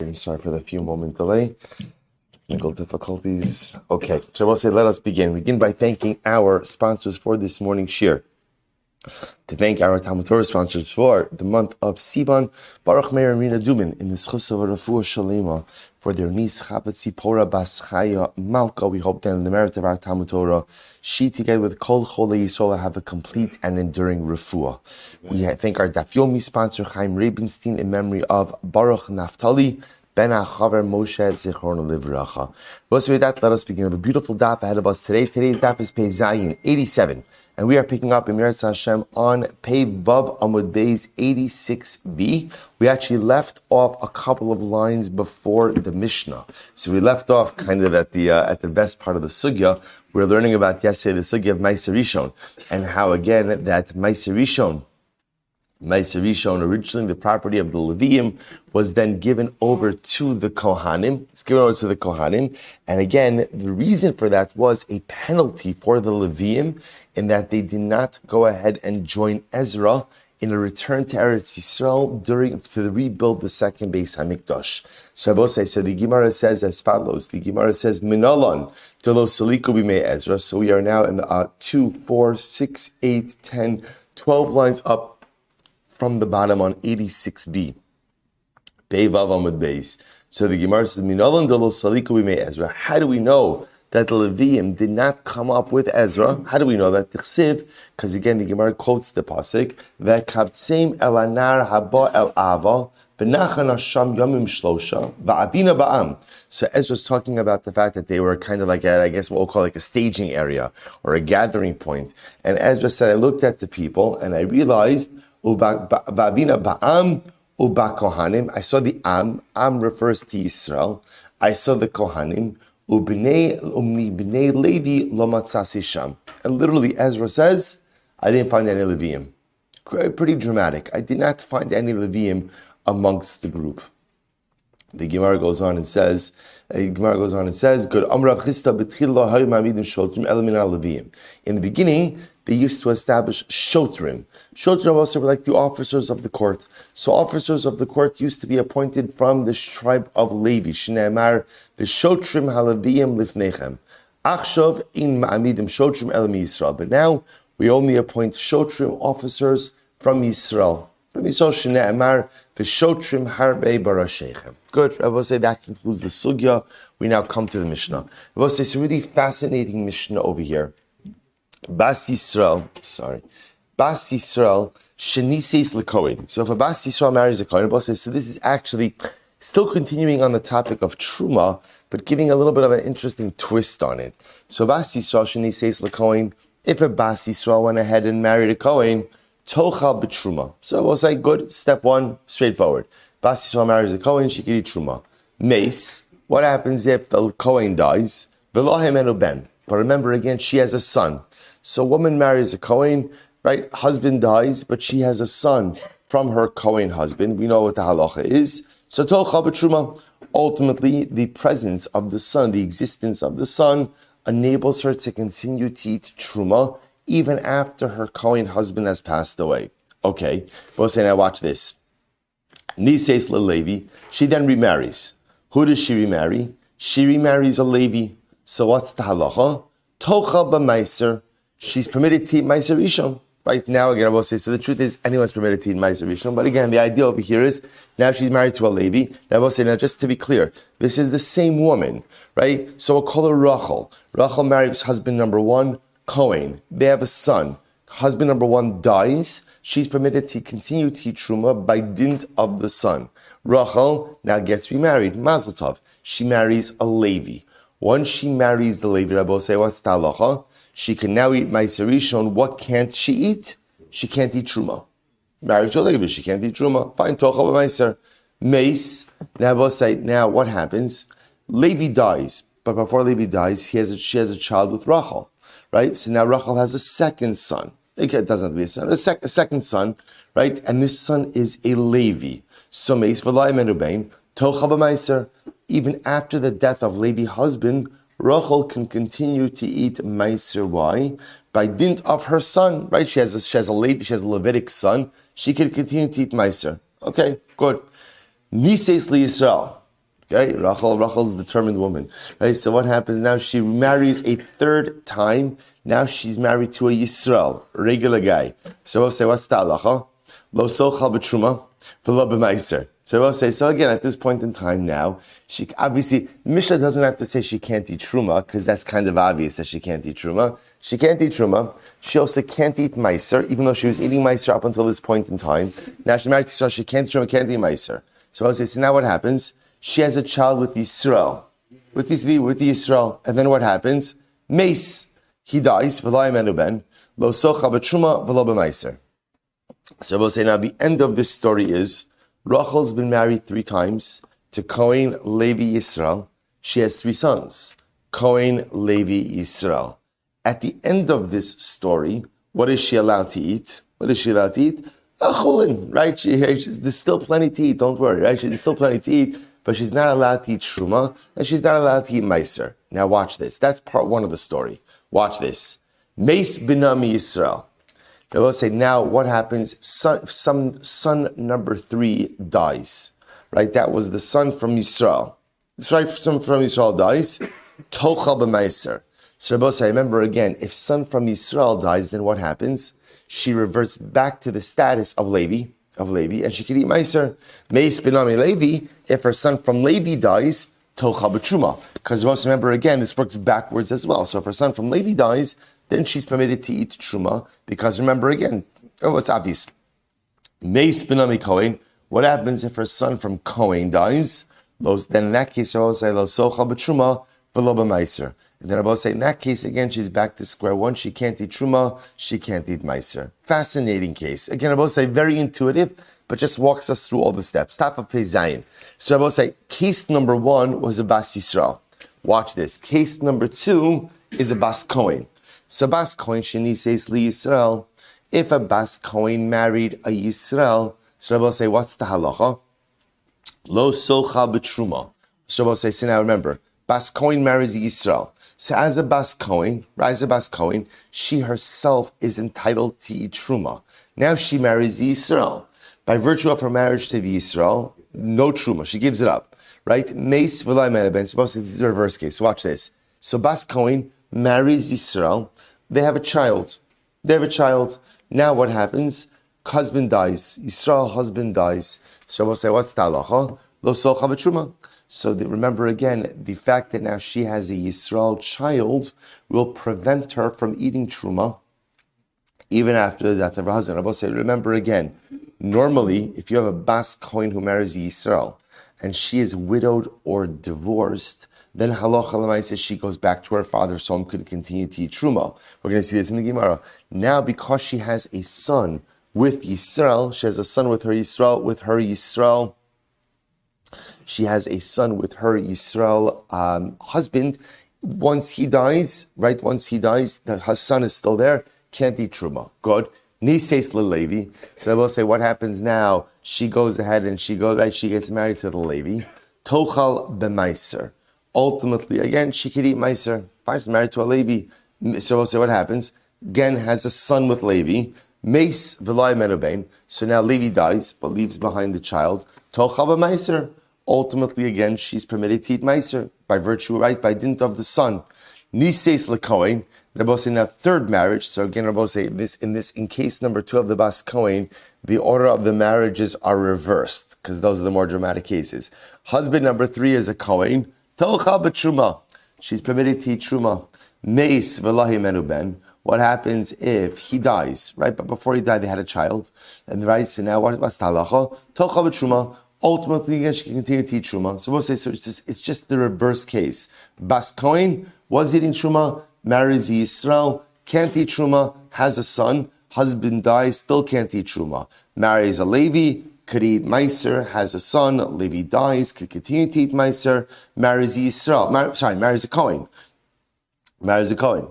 I'm sorry for the few moment delay. Technical difficulties. Okay, so we'll say let us begin. We begin by thanking our sponsors for this morning's shir. To thank our TORAH sponsors for the month of Sivan, Baruch and Rena Dubin In the zechus of refuah shlema for their niece Chava Tzipporah bas Chaya Malka. We hope that in the merit of our TORAH, she together with Kol Chole Yisroel have a complete and enduring refuah. We thank our Daf Yomi sponsor Chaim Rabenstein in memory of Baruch Naftali Ben HaChaver Moshe Zichron Livracha. With that, let us begin. We have a beautiful daf ahead of us today. Today's daf is Pei Zayin 87. And we are picking up in Meretz Hashem on Pei Vav Amud Beis 86b. We actually left off a couple of lines before the Mishnah. So we left off kind of at the best part of the sugya. We were learning about yesterday the sugya of Ma'aser Rishon and how again that Ma'aser Rishon, originally the property of the Leviim, was then given over to the Kohanim. It's given over to the Kohanim. And again, the reason for that was a penalty for the Leviim in that they did not go ahead and join Ezra in a return to Eretz Yisrael to rebuild the second Beis HaMikdash. So the Gemara says as follows. The Gemara says, Minalon, Delo Saliku Bimei Ezra. So we are now in the 2, 4, 6, 8, 10, 12 lines up from the bottom on 86b. Peivav Amud Beis. So the Gemara says, Minalon Delo Saliku Bimei Ezra. How do we know that the Leviim did not come up with Ezra? How do we know that? Because again, the Gemara quotes the pasuk, V'kabtseim el anar haba el ava, v'nachan hasham yomim shlosha, v'avina ba'am. So Ezra's talking about the fact that they were kind of like I guess what we'll call like a staging area or a gathering point. And Ezra said, I looked at the people and I realized, v'avina ba'am, uba kohanim. I saw the Am. Am refers to Yisroel. I saw the Kohanim. Ubnei Levi lo matzasi sham. And literally Ezra says, I didn't find any Leviim. Pretty dramatic. I did not find any Leviim amongst the group. The Gemara goes on and says, good Amrav Chista b'tchila hayu ma'amidim shotrim ela min ha'Leviim. In the beginning, they used to establish shotrim. Shotrim also were like the officers of the court. So officers of the court used to be appointed from the tribe of Levi. Shneimar the shotrim ha'Leviim lifnechem. Achshav in ma'amidim shotrim ela mi Yisrael. But now we only appoint shotrim officers from Yisrael. From Yisrael shneimar the shotrim harbe barashechem. Good. I will say that concludes the sugya. We now come to the Mishnah. I will say it's a really fascinating Mishnah over here. Bas Yisrael, shenises lekohen. So if a Bas Yisrael marries a Kohen, so this is actually still continuing on the topic of Truma, but giving a little bit of an interesting twist on it. So Bas Yisrael, shenises lekohen, if a Bas Yisrael went ahead and married a Kohen, tochal b'truma. So we'll say, good, step one, straightforward. Bas Yisrael marries a Kohen, she can eat Truma. Mace, what happens if the Kohen dies? V'lohem enu ben. But remember again, she has a son. So a woman marries a Kohen, right? Husband dies, but she has a son from her Kohen husband. We know what the halacha is. So tochal b'truma. Ultimately, the presence of the son, the existence of the son, enables her to continue to eat Truma even after her Kohen husband has passed away. Okay, we'll say now watch this. Nises leLevi, she then remarries. Who does she remarry? She remarries a Levi. So what's the halacha? Tochal b'maiser. She's permitted to eat Ma'aser Rishon. Right now, again, I will say, so the truth is, anyone's permitted to eat Ma'aser Rishon. But again, the idea over here is, now she's married to a Levi. Now I will say, now just to be clear, this is the same woman, right? So we'll call her Rachel. Rachel marries husband number one, Kohen. They have a son. Husband number one dies. She's permitted to continue to eat Truma by dint of the son. Rachel now gets remarried. Mazel tov. She marries a Levi. Once she marries the Levi, I will say, what's the halacha? She can now eat Ma'aser Rishon. What can't she eat? She can't eat Truma. Marriage to a Levi, she can't eat Truma. Fine, tochal b'maiser. Mace. Now we'll say, now what happens? Levi dies, but before Levi dies, she has a child with Rachel, right? So now Rachel has a second son. It doesn't have to be a son, a second son, right? And this son is a Levi. So Mace v'lai menubein tochal b'maiser. Even after the death of Levi's husband, Rachel can continue to eat Ma'aser. Why? By dint of her son, right? She has a Levitic son. She can continue to eat Ma'aser. Okay, good. Nises li Yisrael. Okay, Rachel's a determined woman. Right, so what happens now? She marries a third time. Now she's married to a Yisroel, regular guy. So we'll say, what's the halacha? Lo socha b'truma v'lo b'maiser. So we'll say, so again, at this point in time now, she obviously, Mishnah doesn't have to say she can't eat truma, because that's kind of obvious that she can't eat truma. She can't eat truma. She also can't eat meiser, even though she was eating meiser up until this point in time. Now she's married to Yisroel, she can't eat truma, can't eat meiser. So I'll say, so now what happens? She has a child with Yisroel, with Yisroel, and then what happens? Mace, he dies, v'lo yemenu ben, lo socha b'truma v'lo b'meiser. So we'll say now the end of this story is, Rachel's been married 3 times to Cohen, Levi, Yisroel. She has 3 sons, Cohen, Levi, Yisroel. At the end of this story, what is she allowed to eat? What is she allowed to eat? A chulin, right? There's still plenty to eat, don't worry, right? There's still plenty to eat, but she's not allowed to eat truma, and she's not allowed to eat meiser. Now watch this. That's part 1 of the story. Watch this. Meis binami Yisrael. Now we'll say, now what happens? Son number 3 dies, right? That was the son from Yisrael. That's right, son from Yisrael dies. Tochal b'meiser. So we'll say, remember again, if son from Yisrael dies, then what happens? She reverts back to the status of Levi, and she can eat meiser. Meis binami Levi, if her son from Levi dies, tochal b'truma. Because you also remember again, this works backwards as well. So if her son from Levi dies, then she's permitted to eat truma, because remember again, it's obvious. Meis binami Kohen, what happens if her son from Kohen dies? Then in that case, I will say, lo socha b'truma v'lo b'meiser. And then I will say, in that case, again, she's back to square 1. She can't eat truma, she can't eat meiser. Fascinating case. Again, I will say, very intuitive, but just walks us through all the steps. Top of Pei Zayin. So I will say, case number 1 was a Bas Yisrael. Watch this. Case number 2 is a Bas Kohen. So Bas Kohen sheni says li Yisrael. If a Bas Kohen married a Yisrael, so Rabbi will say, what's the halacha? Lo socha b'truma. So Rabbi will say, so now remember, Bas Kohen marries a Yisrael. So as a Bas Kohen, she herself is entitled to eat truma. Now she marries Yisrael. By virtue of her marriage to the Yisrael, no truma. She gives it up, right? Meis v'lo yemenu ben. Suppose this is a reverse case. So watch this. So Bas Kohen marries Yisrael. They have a child. Now what happens? Husband dies. Yisrael husband dies. So we'll say, what's the halacha? Lo socha b'truma. So remember again, the fact that now she has a Yisrael child will prevent her from eating truma even after the death of her husband. I will say, remember again, normally, if you have a Bas Kohen who marries a Yisrael and she is widowed or divorced, then halacha l'maaseh she goes back to her father's home, could continue to eat truma. We're going to see this in the Gemara. Now, because she has a son with Yisrael, she has a son with her Yisrael, she has a son with her Yisrael husband. Once he dies, her son is still there, can't eat truma. Good. Nises leLevi. So I will say, what happens now? She goes ahead and she gets married to the Levi. Tochal b'meiser. Ultimately, again, she could eat meiser. Fine, she's married to a Levi. So we'll say, what happens? Again, has a son with Levi. Meis v'lo yemenu ben. So now Levi dies, but leaves behind the child. Tochal b'meiser. Ultimately, again, she's permitted to eat meiser by virtue, by dint of the son. Nises leKohen. Rabbi say now third marriage. So again, Rabbi say in case number 2 of the Bas Kohen, the order of the marriages are reversed because those are the more dramatic cases. Husband number 3 is a Kohen. Tochal b'truma. She's permitted to eat truma. Meis v'lo yemenu ben. What happens if he dies? Right, but before he died, they had a child, and so now what's the halacha? Tochal b'truma. Ultimately, again, she can continue to eat truma. So we'll say, so it's just the reverse case. Bas Kohen was eating truma, marries Yisrael, can't eat truma, has a son, husband dies, still can't eat truma. Marries a Levi, could eat meiser, has a son, Levi dies, could continue to eat meiser, marries a Kohen.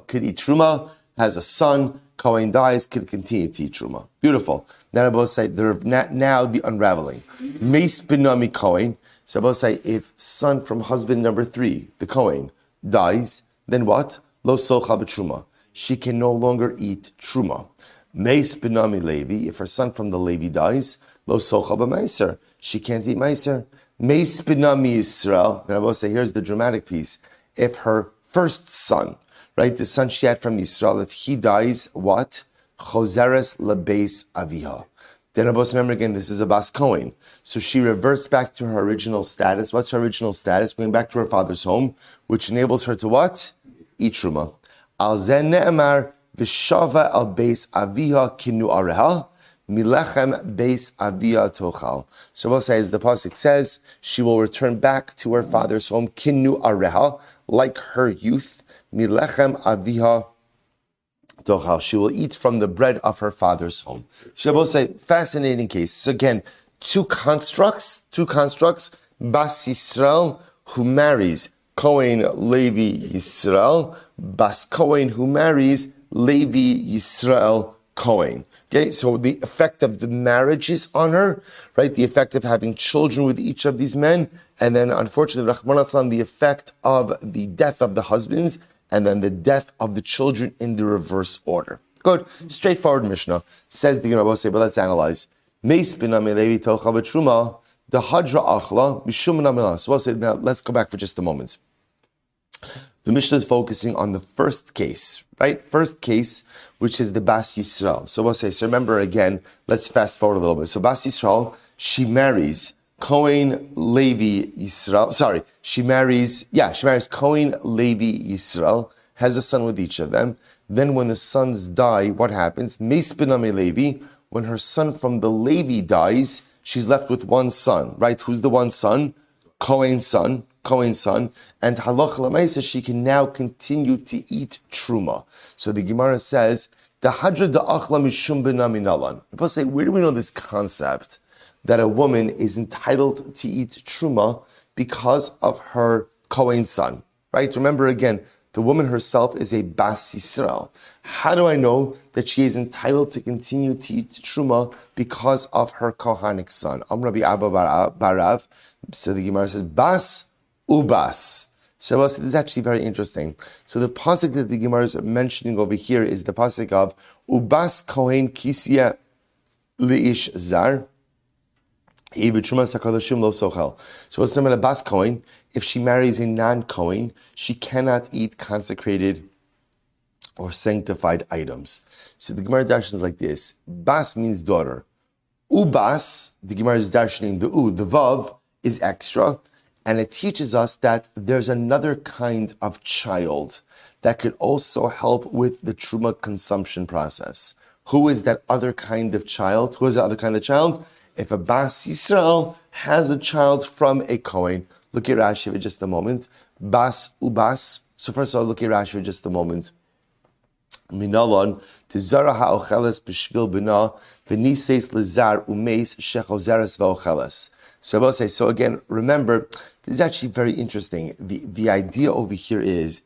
Could eat truma, has a son, Kohen dies, could continue to eat truma. Beautiful. Now I both say, now the unraveling. Meis binami Kohen. So I both say, if son from husband number 3, the Kohen, dies, then what? Lo socha b'truma. She can no longer eat truma. Meis binami Levi. If her son from the Levi dies, lo socha b'meiser. She can't eat meiser. Meis Binami Yisrael. Then I will say, here's the dramatic piece. If her first son, right, the son she had from Yisrael, if he dies, what? Chozeres lebeis aviha. Then I will remember again, this is a Bas Kohen. So she reverts back to her original status. What's her original status? Going back to her father's home, which enables her to what? Eat Truma. Al zen ne'emar v'shava al beis aviha kinu areha. Milechem beis avia tochal. So we'll say, as the pasuk says, she will return back to her father's home, kinu areha, like her youth. Milechem avia tochal. She will eat from the bread of her father's home. So we'll say, fascinating case. So again, two constructs. Bas Yisrael, who marries Kohen Levi Yisrael. Bas Kohen, who marries Levi Yisrael Kohen. Okay, so the effect of the marriages on her, right? The effect of having children with each of these men, and then unfortunately, Rahman al-Islam, the effect of the death of the husbands, and then the death of the children in the reverse order. Good, straightforward Mishnah. Says the Gemara, but let's analyze. Meis binami levi tocha b'truma, the hadra achla, mishum namila. So we'll say, now let's go back for just a moment. The Mishnah is focusing on the first case, right? First case, which is the Bas Yisrael. So we'll say, so remember again, let's fast forward a little bit. So Bas Yisrael, she marries Kohen Levi Yisrael. She marries Kohen Levi Yisrael, has a son with each of them. Then when the sons die, what happens? Meis binami Levi, when her son from the Levi dies, she's left with one son, right? Who's the one son? Kohen's son. And halacha l'maisa, she can now continue to eat truma. So the Gemara says, the hadra da'achla mishum binami nalan. People say, where do we know this concept that a woman is entitled to eat truma because of her Kohen's son? Right? Remember again, the woman herself is a Bas Yisrael. How do I know that she is entitled to continue to eat truma because of her Kohanic son? Rabbi Abba Barav. So the Gemara says, Bas Ubas. So this is actually very interesting. So the pasuk that the Gemara is mentioning over here is the pasuk of Ubas Kohen Kisya Liish Zar. So what's the name of Bas Kohen? If she marries a non-Kohen, she cannot eat consecrated or sanctified items. So the Gemara darshan is like this. Bas means daughter. Ubas, the Gemara is darshaning the vav is extra. And it teaches us that there's another kind of child that could also help with the truma consumption process. Who is that other kind of child? Who is that other kind of child? If a Bas Yisrael has a child from a Kohen, look at Rashi for just a moment. Bas Ubas. So first of all, look at Rashi for just a moment. Minalon, tizara ha'ocheles b'shvil b'na, v'niseis lezar umeis shechozeres v'ocheles. So I will say, so again, remember, this is actually very interesting. The idea over here is,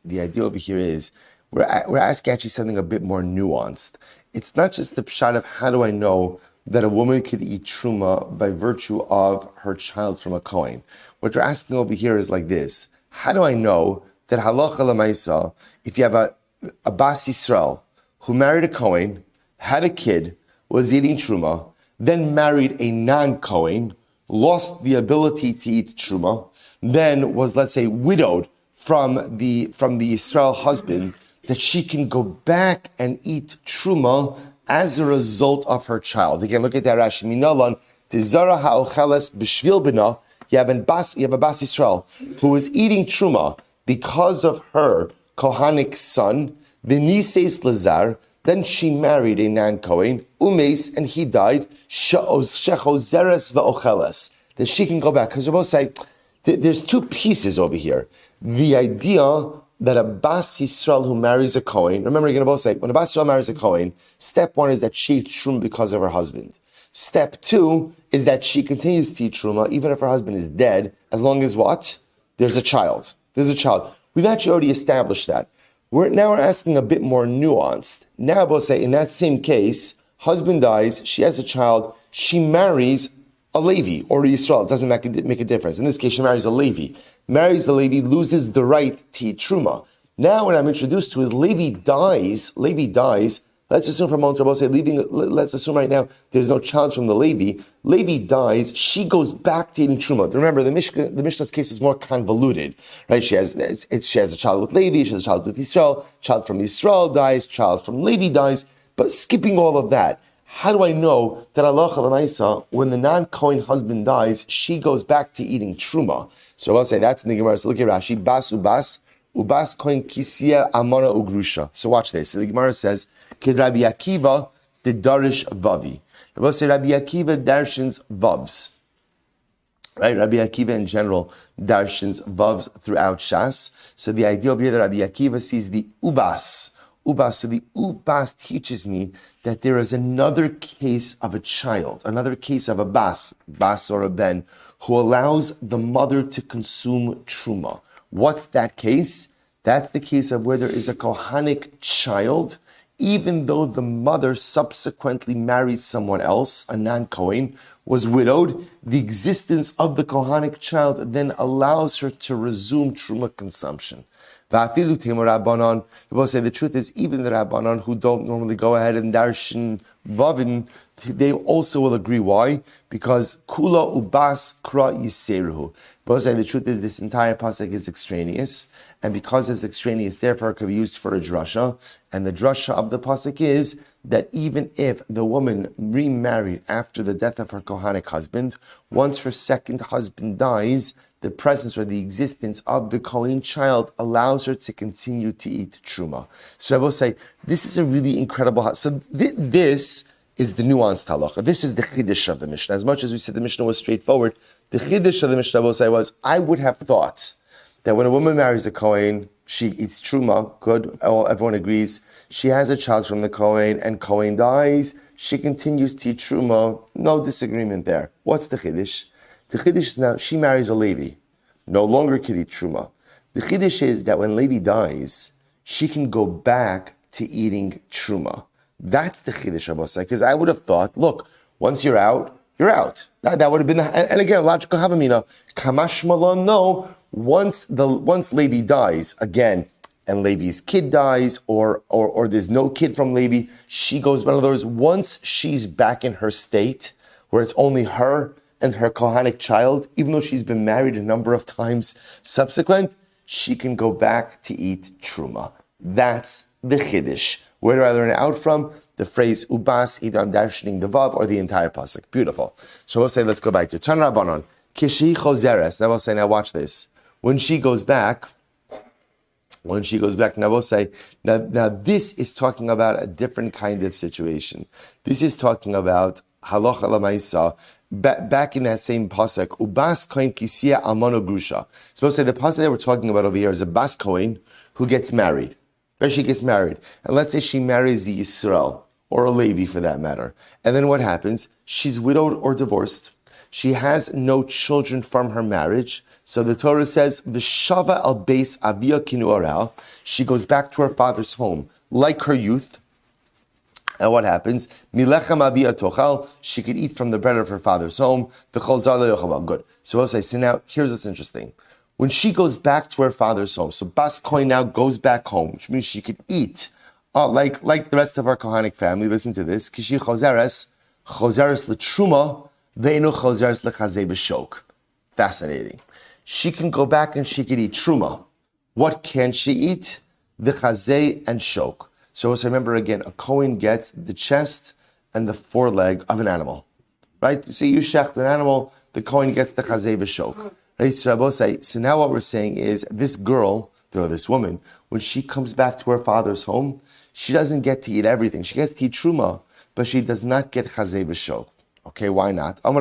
we're asking actually something a bit more nuanced. It's not just the pshat of how do I know that a woman could eat truma by virtue of her child from a Kohen. What we're asking over here is like this. How do I know that halacha l'maisa, if you have a Bas Yisrael who married a Kohen, had a kid, was eating truma, then married a non-Kohen, lost the ability to eat truma, then was, let's say, widowed from the Yisrael husband, that she can go back and eat truma as a result of her child. Again, look at that Rashi. Minalan tizara ha'ocheles b'shvil b'na. You have a Bas Yisrael who is eating truma because of her Kohanic son. V'niseis lazar. Then she married a non-Kohen, umeis, and he died. Shechozeres v'ocheles. That she can go back. Because we both say there's two pieces over here. The idea that a Bas Yisrael who marries a Kohen, remember you're going to both say, when a Bas Yisrael marries a Kohen, step one is that she eats truma because of her husband. Step two is that she continues to eat truma even if her husband is dead, as long as what? There's a child. We've actually already established that. Now we're asking a bit more nuanced. Now we'll say, in that same case, husband dies, she has a child, she marries a Levi or a Yisrael. It doesn't make a difference. In this case, she marries a Levi. Marries the Levi, loses the right to eat truma. Now what I'm introduced to is Levi dies, let's Let's assume for a moment, Rabbi say, let's assume right now there's no child from the Levi. Levi dies, she goes back to eating truma. Remember, the Mishnah's case is more convoluted, right? She has a child with Levi, she has a child with Yisroel, child from Yisroel dies, child from Levi dies, but skipping all of that, how do I know that Allah Chalamaysa, when the non-Kohen husband dies, she goes back to eating truma? So I'll say that's in the Gemara. So look at Rashi, bas ubas Kohen kisya amana ugrusha. So watch this. So the Gemara says, Kid Rabbi Akiva, the Darish Vavi. We'll say Rabbi Akiva darshans Vavs. Right? Rabbi Akiva in general darshans Vavs throughout Shas. So the idea over here that Rabbi Akiva sees the Ubas. So the Ubas teaches me that there is another case of a child, another case of a bas or a ben, who allows the mother to consume truma. What's that case? That's the case of where there is a Kohanic child, even though the mother subsequently marries someone else, a non-Kohen, was widowed, the existence of the Kohanic child then allows her to resume truma consumption. Va'afilu teimu Rabbanan, we'll say the truth is, even the Rabbanan who don't normally go ahead and darshan vavin, they also will agree. Why? Because kula ubas kra yiseruhu. We'll say the truth is, this entire pasuk is extraneous, and because it's extraneous, therefore it could be used for a drasha. And the drasha of the pasuk is that even if the woman remarried after the death of her Kohanic husband, once her second husband dies, the presence or the existence of the Kohen child allows her to continue to eat truma. So I will say, this is a really incredible. So this is the nuanced halacha. This is the chiddush of the Mishnah. As much as we said the Mishnah was straightforward, the chiddush of the Mishnah, I will say, was I would have thought that when a woman marries a Kohen, she eats truma. Good, everyone agrees. She has a child from the Kohen, and Kohen dies. She continues to eat truma. No disagreement there. What's the chiddush? The chiddush is now she marries a Levi, no longer can eat truma. The chiddush is that when Levi dies, she can go back to eating truma. That's the chiddush of Moshe. Because I would have thought, look, once you're out, you're out. That would have been, and again, logical havamina. Kamash malon, no. Once Levi dies again, and Levi's kid dies, or there's no kid from Levi, she goes. In other words, once she's back in her state where it's only her and her Kohanic child, even though she's been married a number of times subsequent, she can go back to eat truma. That's the chiddush. Where do I learn it out from? The phrase ubas, either I'm darshaning the vav or the entire pasuk. Beautiful. So we'll say, let's go back to Tan Rabbanon. Kishi chozeres. Now we'll say, now watch this. When she goes back, now we'll say, now this is talking about a different kind of situation. This is talking about halacha lamaisa. Back in that same pasuk, ubas kohen kisiya almano grusha. Supposed to say the pasuk that we're talking about over here is a bas kohen who gets married. Or she gets married, and let's say she marries the Yisroel or a Levi for that matter. And then what happens? She's widowed or divorced. She has no children from her marriage. So the Torah says, "V'shava al beis avia kinuarel." She goes back to her father's home, like her youth. And what happens? Milechem avia tochal. She could eat from the bread of her father's home. V'chol zar lo yochal. Good. So we'll say. So now here's what's interesting. When she goes back to her father's home, so Bas Kohen now goes back home, which means she could eat like the rest of our Kohanic family. Listen to this. Kishi chozeres l'truma ve'enu chozeres l'chazei b'shok. Fascinating. She can go back and she could eat truma. What can she eat? The chazei and shok. So as I remember again, a Kohen gets the chest and the foreleg of an animal. Right? So you shecht an animal, the Kohen gets the chazei b'shok. So now what we're saying is this girl, this woman, when she comes back to her father's home, she doesn't get to eat everything. She gets to eat truma, but she does not get chazei b'shok. Okay, why not? How do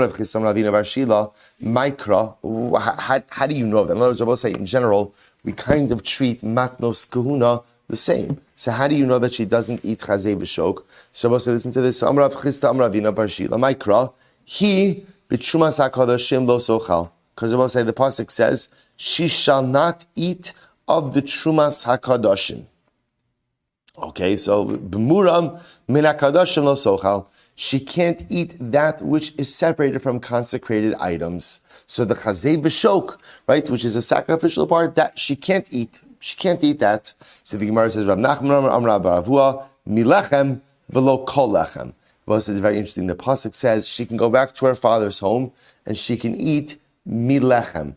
you know that? In other words, Rabbi say in general, we kind of treat matnos kahuna the same. So how do you know that she doesn't eat chazei b'shok? So Rabbi say, listen to this. Amrav Chisda Amravina Bar Shila Mikra, he b'trumas hakadashim lo sochal. Because Rabbi say the pasuk says, she shall not eat of the trumas hakadashim. Okay, so b'muram min hakadashim lo sochal. She can't eat that which is separated from consecrated items. So the chazei v'shok, right, which is a sacrificial part, that she can't eat. She can't eat that. So the Gemara says, Rav Nachman Amar Baravua milechem v'lo kol lechem. This is very interesting. The pasuk says she can go back to her father's home and she can eat milechem,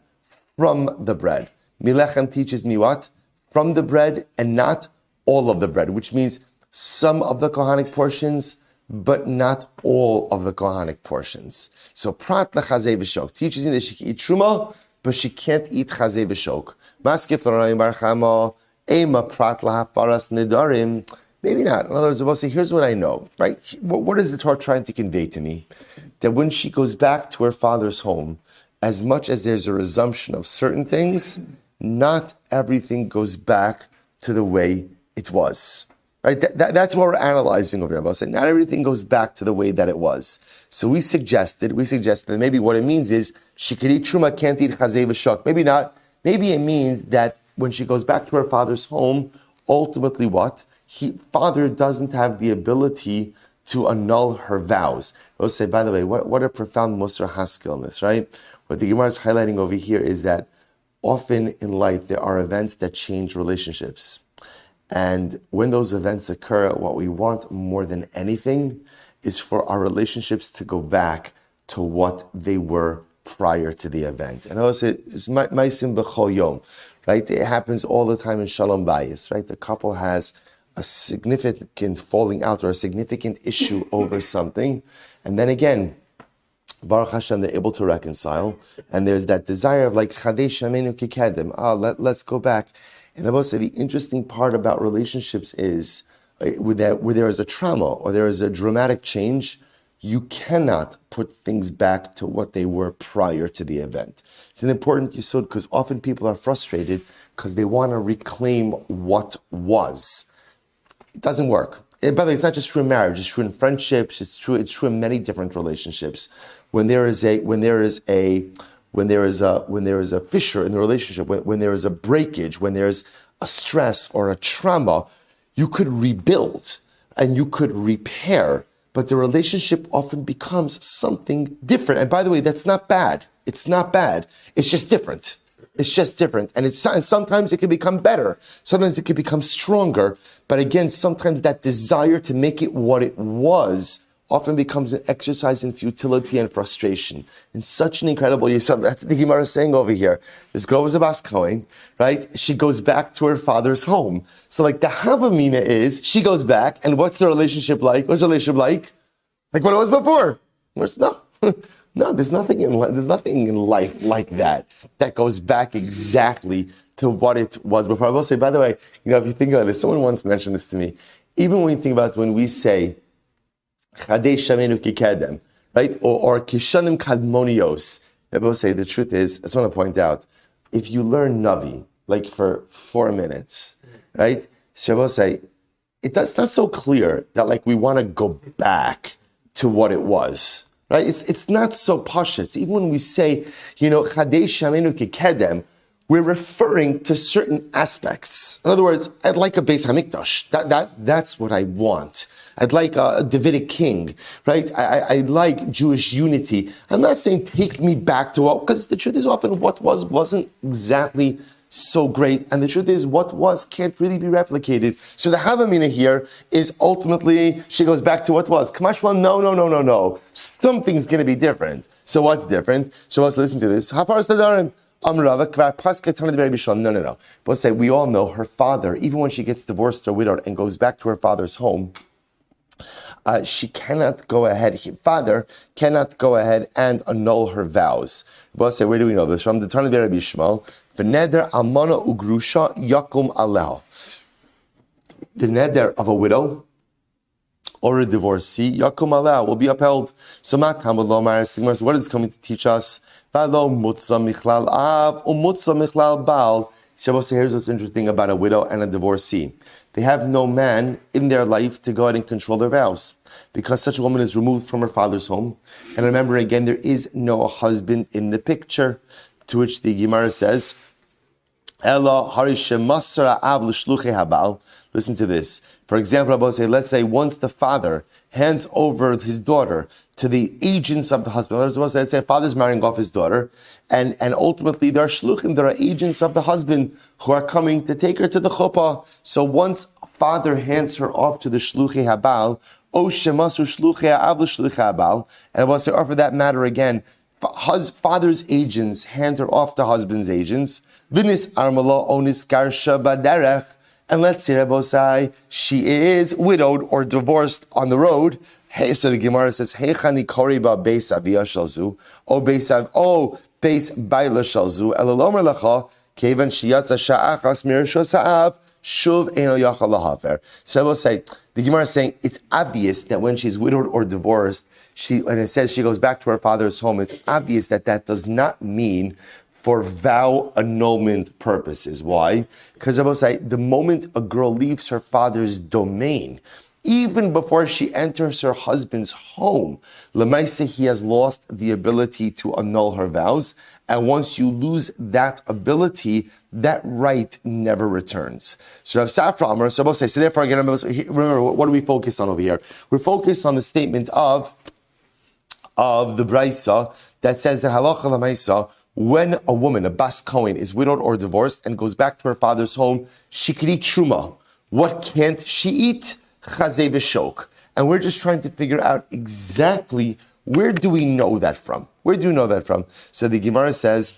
from the bread. Milechem teaches me what? From the bread and not all of the bread, which means some of the Kohanic portions, but not all of the Kohanic portions. So prat lechazei v'shok teaches me that she can eat truma, but she can't eat chazei v'shok. Maskif l'rayim barchamo ema prat lahafaras nedarim. Maybe not. In other words, we'll say, here's what I know, right? What is the Torah trying to convey to me? That when she goes back to her father's home, as much as there's a resumption of certain things, not everything goes back to the way it was. Right? That's what we're analyzing over here. We'll say, not everything goes back to the way that it was. So we suggested that maybe what it means is she could eat truma, can't eat chazei v'shok. Maybe not. Maybe it means that when she goes back to her father's home, ultimately what? Father doesn't have the ability to annul her vows. We'll say, by the way, what a profound Musar Haskell in this, right? What the Gemara is highlighting over here is that often in life there are events that change relationships. And when those events occur, what we want more than anything is for our relationships to go back to what they were prior to the event. And I would say, it's ma'asim b'chol yom, right? It happens all the time in Shalom Bayis, right? The couple has a significant falling out or a significant issue over something. And then again, Baruch Hashem, they're able to reconcile. And there's that desire of like, Chadei Shamenu Kikedem. Let's go back. And I will say the interesting part about relationships is where there is a trauma or there is a dramatic change, you cannot put things back to what they were prior to the event. It's an important yesod because often people are frustrated because they want to reclaim what was. It doesn't work. By the way, it's not just true in marriage. It's true in friendships. It's true in many different relationships. When there is a fissure in the relationship, when there is a breakage, when there's a stress or a trauma, you could rebuild and you could repair, but the relationship often becomes something different. And by the way, that's not bad. It's not bad. It's just different. It's just different. And sometimes it can become better. Sometimes it can become stronger. But again, sometimes that desire to make it what it was often becomes an exercise in futility and frustration. And such an incredible yisod. That's what the Gemara is saying over here. This girl was a Bas Kohen, right? She goes back to her father's home. So like the Havamina is, she goes back, and what's the relationship like? What's the relationship like? Like what it was before. No, there's nothing in life like that goes back exactly to what it was before. I will say, by the way, if you think about this, someone once mentioned this to me. Even when you think about when we say Chadei Shamenu Kikedem, right, or Kishanim Kadmonios, I will say the truth is, I just want to point out, if you learn Navi like for 4 minutes, right, so I will say it's not so clear that like we want to go back to what it was. Right? It's not so pashut. Even when we say, Chadei Shamenu Kikedem, we're referring to certain aspects. In other words, I'd like a Beis Hamikdash. That's what I want. I'd like a Davidic king, right? I'd like Jewish unity. I'm not saying take me back to what, because the truth is often what wasn't exactly so great, and the truth is what was can't really be replicated. So the Havamina here is ultimately she goes back to what was. Kamashma, no. Something's going to be different. So what's different? So let's listen to this. No. We'll say we all know her father, even when she gets divorced or widowed and goes back to her father's home, she cannot go ahead. Father cannot go ahead and annul her vows. We'll say, where do we know this from? The Tanakh Rabbi Yishmael. V'neder almana ugrusha yakum aleh. The neder of a widow or a divorcee, yakum aleh, will be upheld. So matam v'lo what is coming to teach us? V'lo mutza michlal av umutza michlal baal. Shabbos, here's what's interesting about a widow and a divorcee. They have no man in their life to go ahead and control their vows, because such a woman is removed from her father's home. And remember again, there is no husband in the picture. To which the Gemara says, Ella harishem masra av l'shluchei habal. Listen to this. For example, let's say once the father hands over his daughter to the agents of the husband. Let's say a father's marrying off his daughter, and ultimately there are shluchim, there are agents of the husband who are coming to take her to the chuppah. So once father hands her off to the shluchei habal, O shemasu shluchei av l'shluchei abal. And I will say, or for that matter again, father's agents hand her off to husband's agents. V'nis armala onis garsha baderech. And let's say, Rabosai, she is widowed or divorced on the road. Hey, so the Gemara says, Heichani koriba beis avia shalzu, o beis baila shalzu, elalomer lecha, kevan shiyatza sha'achas mirashos ha'av, shuv eno yachal lahaver. So Rabosai, the Gemara is saying, it's obvious that when she's widowed or divorced, and it says she goes back to her father's home, it's obvious that does not mean for vow annulment purposes. Why? Because the moment a girl leaves her father's domain, even before she enters her husband's home, Lemaisa, he has lost the ability to annul her vows. And once you lose that ability, that right never returns. So Rav Safra Amar, so therefore again, remember, what do we focus on over here? We're focused on the statement of the Braisa that says that halacha lemaisa, when a woman, a bas Kohen, is widowed or divorced and goes back to her father's home, she can eat truma. What can't she eat? Chazeh v'shok. And we're just trying to figure out exactly where do we know that from? Where do you know that from? So the Gemara says,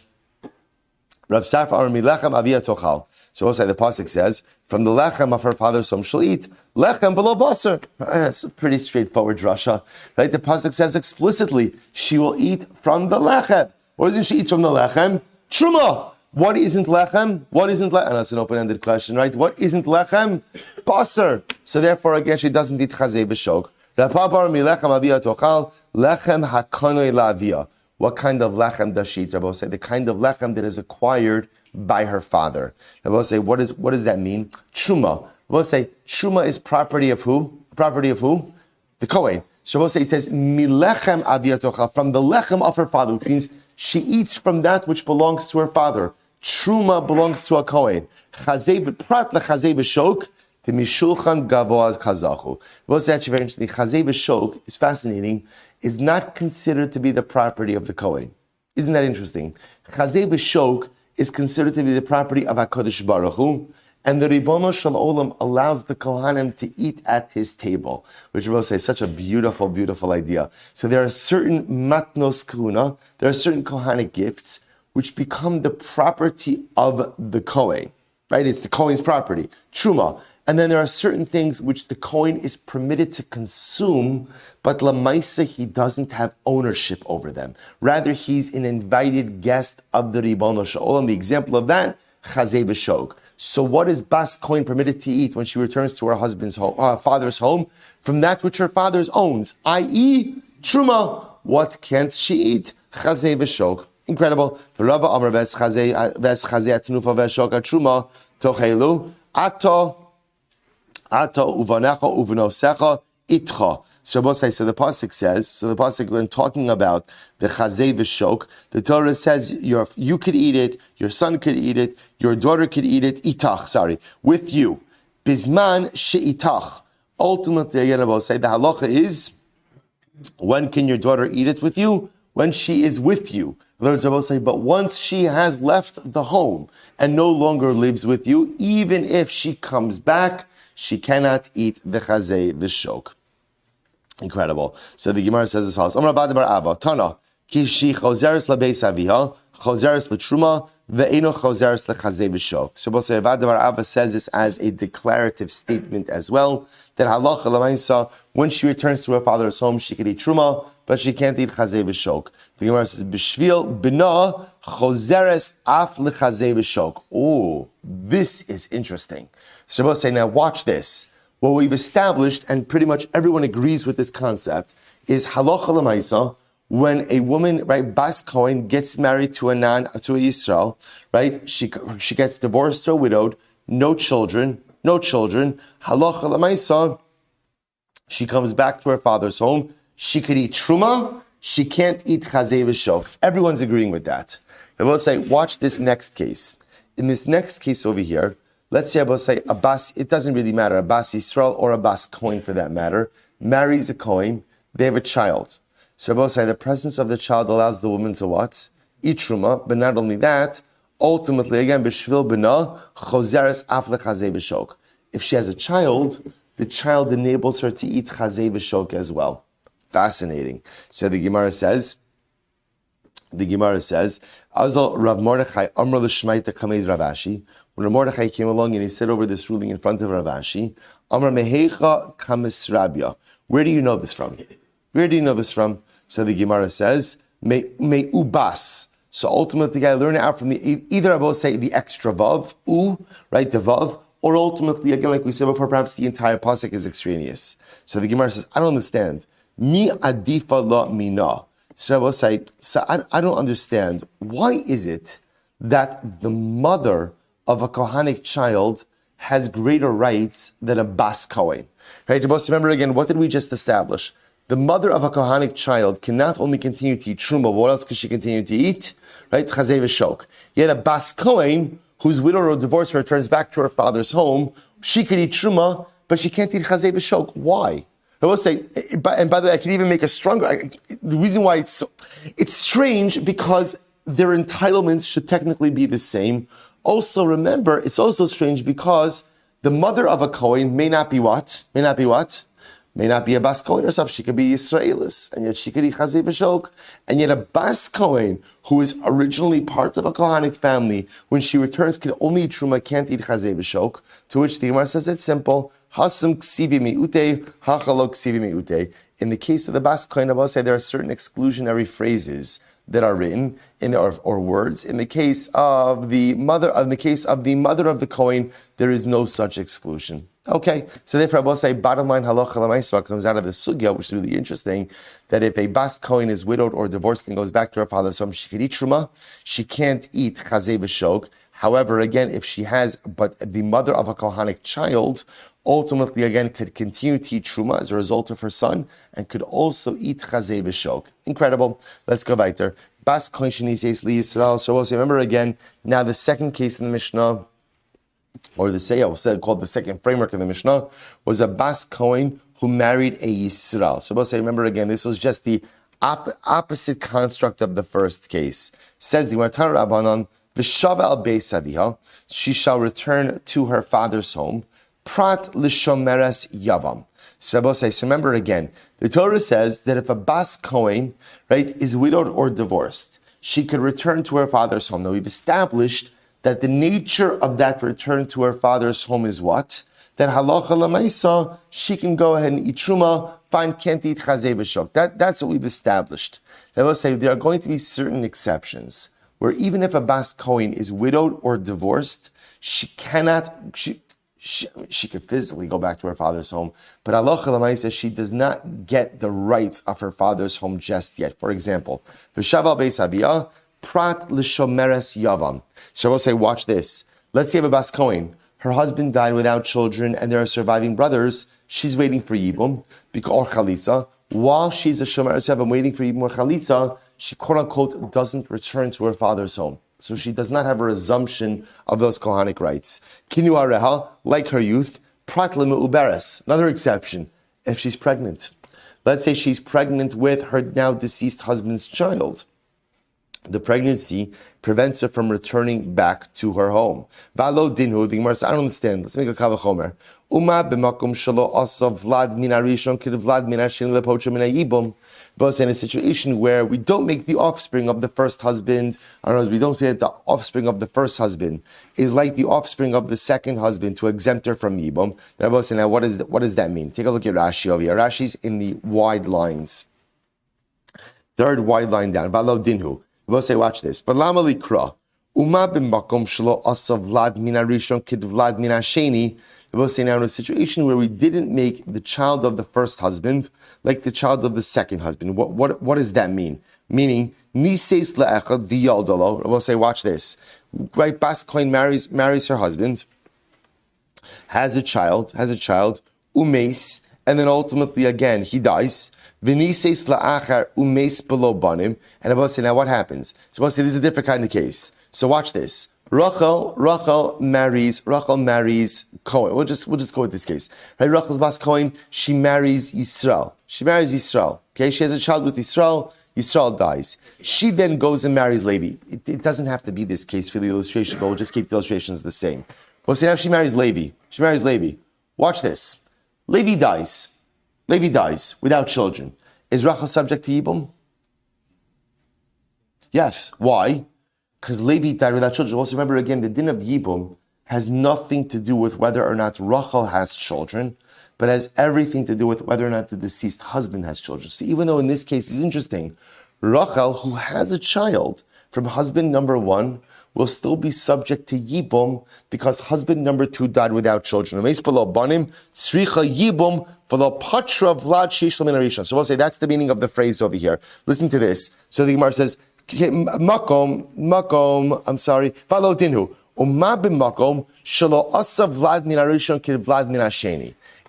Rav Safra Amar milechem avia tochal. So also the pasuk says, from the lechem of her father's home she'll eat lechem below basar. That's a pretty straightforward drasha. Right? The pasuk says explicitly, she will eat from the lechem. What doesn't she eat from the lechem? Truma. What isn't lechem? What isn't lechem? And that's an open-ended question, right? What isn't lechem? Basar. So therefore, again, she doesn't eat chazeh v'shok. Rapabar mi lechem avia tochal lechem hakanoi la'avia. What kind of lechem does she eat? Rabbi say the kind of lechem that is acquired by her father. Rabbi say what does that mean? Truma. Rabbi say truma is property of who? Property of who? The Kohen. So Rabbi say it says mi lechem avia tochal, from the lechem of her father, which means she eats from that which belongs to her father. Truma belongs to a Kohen. Chazeh prat lechazeh v'shok t'mishulchan gavoaz kazachu. What's actually very interesting? Chazeh v'shok is fascinating. Is not considered to be the property of the Kohen. Isn't that interesting? Chazeh v'shok is considered to be the property of HaKadosh Baruch Hu, and the Ribono Shel Olam allows the Kohanim to eat at his table, which we'll say is such a beautiful, beautiful idea. So there are certain matnos kahuna, there are certain Kohanic gifts which become the property of the Kohen, right? It's the Kohen's property, Truma. And then there are certain things which the Kohen is permitted to consume, but Lamaisa, he doesn't have ownership over them. Rather, he's an invited guest of the Ribono Shel Olam. The example of that, Chazeh v'shok. So what is Bas Kohen permitted to eat when she returns to her husband's home, father's home? From that which her father owns, i.e., Truma. What can't she eat? Chazeh v'shok. Incredible. V'rava amar ves chazeh atnufa v'shok truma tochelu ato uvanecha uvanosecha itcha. So the pasuk says, when talking about the chazeh v'shok, the Torah says you could eat it, your son could eat it, your daughter could eat it, with you. Bisman she'itach. Ultimately, again, the halacha is, when can your daughter eat it with you? When she is with you. But once she has left the home and no longer lives with you, even if she comes back, she cannot eat the chazeh v'shok. Incredible. So the Gemara says as follows: Amar Avad bar Abba Tana ki she chozeres labeis aviha chozeres latruma ve'eno chozeres lechazeh v'shok. So Avad bar Abba says this as a declarative statement as well, that halacha l'maisa, when she returns to her father's home, she can eat truma, but she can't eat chazeh v'shok. The Gemara says b'shvil bina chozeres af lechazeh v'shok. Oh, this is interesting. So Shabbos say, now watch this. What we've established, and pretty much everyone agrees with this concept, is halacha l'maisa, when a woman, right, Bas Kohen gets married to a Yisroel, right, she gets divorced or widowed, no children, halacha l'maisa, she comes back to her father's home, she could eat truma, she can't eat chazeh v'shok. Everyone's agreeing with that. I will say, watch this next case. In this next case over here, let's say a Bas, it doesn't really matter, a Bas Yisrael or a Bas Kohen for that matter, marries a Kohen, they have a child. So the presence of the child allows the woman to what? Eat truma, but not only that, ultimately, again, b'shvil b'na, chozeres af lechazeh v'shok. If she has a child, the child enables her to eat chazay v'shok as well. Fascinating. So the Gemara says, Azal Rav Mordechai Amr l'shmaita kamed Rav Ashi. When Rav Mordechai came along and he said over this ruling in front of Rav Ashi, Amr mehecha kamis rabya. Where do you know this from? Where do you know this from? So the Gemara says, me ubas. So ultimately, I learn it out from either I will say the extra vav, right, the vav, or ultimately, again, like we said before, perhaps the entire pasuk is extraneous. So the Gemara says, I don't understand. Mi adifa la mina. So I will say, I don't understand. Why is it that the mother of a Kohanic child has greater rights than a Bas Kohen? Right? Remember again, what did we just establish? The mother of a Kohanic child can not only continue to eat truma, what else could she continue to eat? Right? Chazay v'shok. Yet a Bas Kohen, who's widowed or divorced, returns back to her father's home, she could eat truma, but she can't eat chazay v'shok. Why? I will say, and by the way, I can even make a stronger, the reason why it's strange because their entitlements should technically be the same. Also remember, it's also strange because the mother of a Kohen may not be what? May not be a Bas Kohen herself. She could be Yisroelis, and yet she could eat chazay v'shok. And yet a Bas Kohen, who is originally part of a Kohanic family, when she returns, can only eat truma, can't eat chazay v'shok. To which the Gemara says it's simple. Hasam ksivi mi'ute, hachalok ksivi mi'ute. In the case of the Bas Kohen, I will say there are certain exclusionary phrases that are written or words. In the case of the mother of the Kohen, there is no such exclusion. Okay, so therefore I will say bottom line halacha l'maisa comes out of the sugya, which is really interesting, that if a Bas Kohen is widowed or divorced and goes back to her father's home, she could eat truma, she can't eat chazay v'shok. However, again, if she has, but the mother of a Kohanic child, ultimately, again, could continue to eat truma as a result of her son, and could also eat chazay v'shok. Incredible. Let's go weiter. Bas Kohen shenises li Yisroel. So we'll say, remember again, now the second case in the Mishnah, or the Seiya, called the second framework of the Mishnah, was a Bas Kohen who married a Yisroel. So we'll say, remember again, this was just the opposite construct of the first case. Says the Matar Rabbanan, V'shava al beis aviha, she shall return to her father's home. Prat l'shomeres yavam. So Rabbi says, remember again, the Torah says that if a Bas Kohen, right, is widowed or divorced, she could return to her father's home. Now we've established that the nature of that return to her father's home is what? That halacha l'maisa, she can go ahead and eat truma, fine, can't eat chazay v'shok. That's what we've established. Rabbi says there are going to be certain exceptions where even if a Bas Kohen is widowed or divorced, she could physically go back to her father's home, but halacha l'maisa, she does not get the rights of her father's home just yet. For example, v'shaval beis aviyah, prat l'shomeres yavam. So I will say, watch this. Let's say you have a Bas Kohen. Her husband died without children, and there are surviving brothers. She's waiting for yibum or chalitza. While she's a shomeres yavam waiting for yibum or chalitza, she quote unquote doesn't return to her father's home. So she does not have a resumption of those Kohanic rights. Kinu areha, like her youth, prat le'meuberes. Another exception, if she's pregnant. Let's say she's pregnant with her now deceased husband's child. The pregnancy prevents her from returning back to her home. Valo dinhu, the Gemara says, I don't understand. Let's make a kavachomer. Uma b'makom shelo asav vlad min harishon kid vlad min hashin lepocha min hayibum. But in a situation where we don't make the offspring of the first husband, we don't say that the offspring of the first husband is like the offspring of the second husband to exempt her from yibum. Now, what does that mean? Take a look at Rashi over here. Rashi's in the wide lines. Third wide line down. Valo dinhu. We'll say, watch this. But lama likra, uma b'makom shelo asav vlad min harishon kid vlad min hasheni. We'll say now in a situation where we didn't make the child of the first husband like the child of the second husband. What does that mean? Meaning, nises le'echad v'yaldalo. We'll say, watch this. Right, Bas Kohen marries her husband, has a child, umes, and then ultimately again he dies. V'nises la'achar umes below banim. And I will say, now what happens? So we'll say this is a different kind of case. So watch this. Rachel marries Kohen. We'll just go with this case. Right? Rachel's Bas Kohen, she marries Yisroel. Okay, she has a child with Yisroel. Yisroel dies. She then goes and marries Levi. It doesn't have to be this case for the illustration, but we'll just keep the illustrations the same. We'll say now she marries Levi. Watch this. Levi dies. Levi dies without children. Is Rachel subject to Yibum? Yes. Why? Because Levi died without children. Also remember again, the din of Yibum has nothing to do with whether or not Rachel has children, but has everything to do with whether or not the deceased husband has children. So even though in this case it's interesting, Rachel, who has a child from husband number 1, will still be subject to Yibum because husband number 2 died without children. So we'll say that's the meaning of the phrase over here. Listen to this. So the Gemara says, follow dinhu.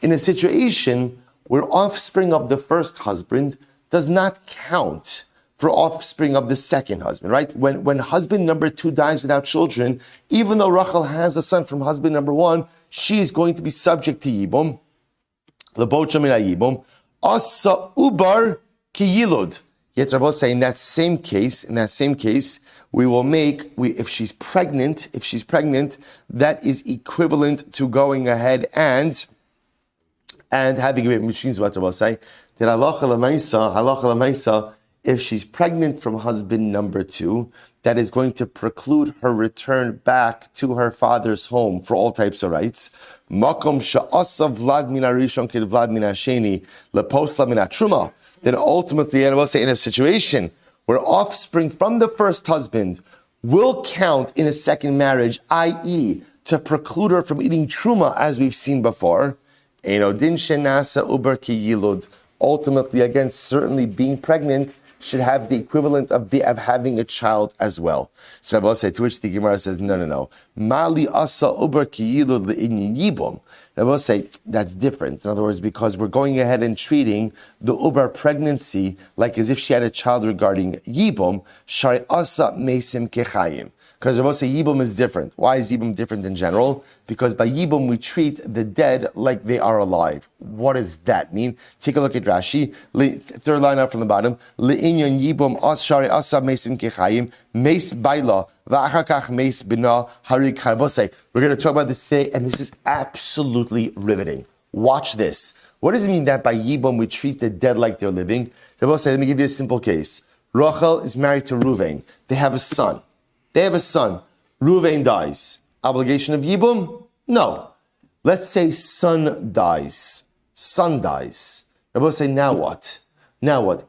In a situation where offspring of the first husband does not count for offspring of the second husband, right? When husband number 2 dies without children, even though Rachel has a son from husband number 1, she is going to be subject to Yibum. Asa ubar ki yilud. Yet Rabbi say in that same case, we will make, if she's pregnant, that is equivalent to going ahead and having a baby, which means what Rabbi say, that halacha l'maisa, if she's pregnant from husband number 2, that is going to preclude her return back to her father's home for all types of rights. Makom she'asa vlad min harishon kid vlad min hasheni leposla min hatruma. Then ultimately, and I will say, in a situation where offspring from the first husband will count in a second marriage, i.e., to preclude her from eating truma, as we've seen before, Einodin shenasa uber ki yilud. Ultimately, again, certainly being pregnant should have the equivalent of having a child as well. So I will say, to which the Gemara says, no. Mali asa uber ki yilud le'inyin yibum. I will say that's different. In other words, because we're going ahead and treating the uber pregnancy like as if she had a child regarding yibum, shari asa mesim kechayim. Because I will say Yibum is different. Why is Yibum different in general? Because by Yibum we treat the dead like they are alive. What does that mean? Take a look at Rashi. Third line out from the bottom. Le'inyan Yibum as shari asa mesim kechayim meis baila va'achakach meis bina hari karbose. We're going to talk about this today, and this is absolutely riveting. Watch this. What does it mean that by Yibum we treat the dead like they're living? Let me give you a simple case. Rachel is married to Ruvain. They have a son. Ruvain dies. Obligation of Yibum? No. Let's say son dies. Rabbi say, now what?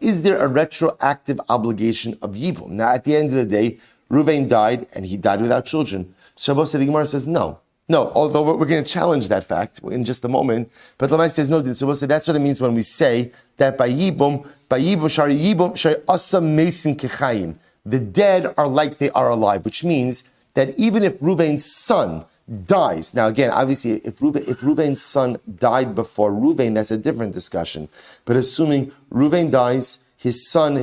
Is there a retroactive obligation of Yibum? Now, at the end of the day, Ruvain died, and he died without children. So Rabbi say, the Gemara says, no, although we're going to challenge that fact in just a moment. But Lamai says, no, so Rabbi say, that's what it means when we say that by Yibum, shari asa mesim kechayim. The dead are like they are alive, which means that even if Ruvain's son dies, now again, obviously, if Ruvain's son died before Ruvain, that's a different discussion. But assuming Ruvain dies, his son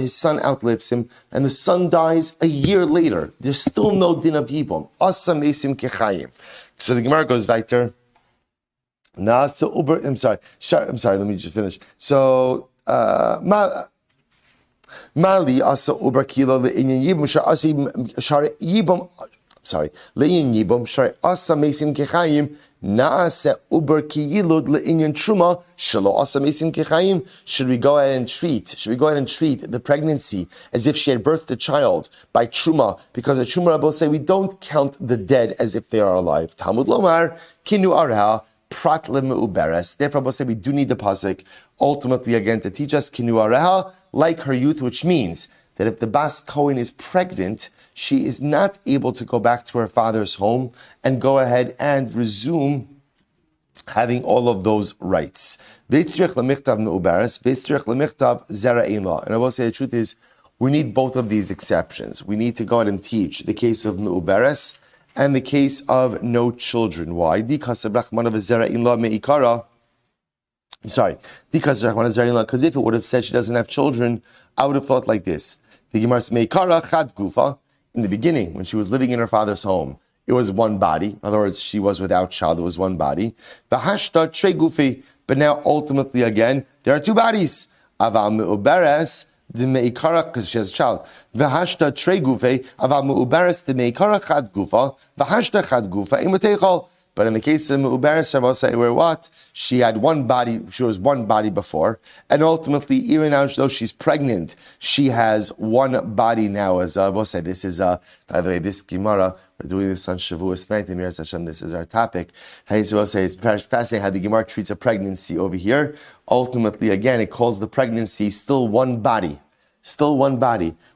outlives him, and the son dies a year later, there's still no din of Yibum. Asa mesim kechayim. So the Gemara goes back there. I'm sorry. Let me just finish. So, Mali asa uber kilo le'inyan yibum shari yibum. Le'inyan yibum shari asa mesim kechayim naase uber ki yilud le'inyan truma shelo asa mesim kechayim. Should we go ahead and treat the pregnancy as if she had birthed a child by truma? Because the truma Rabbi say we don't count the dead as if they are alive. Talmud lomar kinu arha prat lemeuberes. Therefore, Rabbi say we do need the pasuk ultimately again to teach us kinu arha, like her youth, which means that if the Bas Kohen is pregnant, she is not able to go back to her father's home and go ahead and resume having all of those rights. And I will say the truth is, we need both of these exceptions. We need to go ahead and teach the case of Me'uberes and the case of no children. Why? Because if it would have said she doesn't have children, I would have thought like this. The Gemara says, Meikara chad gufa, in the beginning, when she was living in her father's home, it was one body. In other words, she was without child, it was one body. V'hashta tre gufi, but now ultimately again, there are two bodies. Aval me'uberes, the meikara, because she has a child. V'hashta tre gufe, aval me'uberes, the meikara chad gufa, v'hashta chad gufa, imateichol. But in the case of Uberes, I will say where what? She had one body, she was one body before, and ultimately, even now, though she's pregnant, she has one body now. As I will say, this is, by the way, this Gemara, we're doing this on Shavuos night, and Hashem, this is our topic. I will say, it's fascinating how the Gemara treats a pregnancy over here. Ultimately, again, it calls the pregnancy still one body,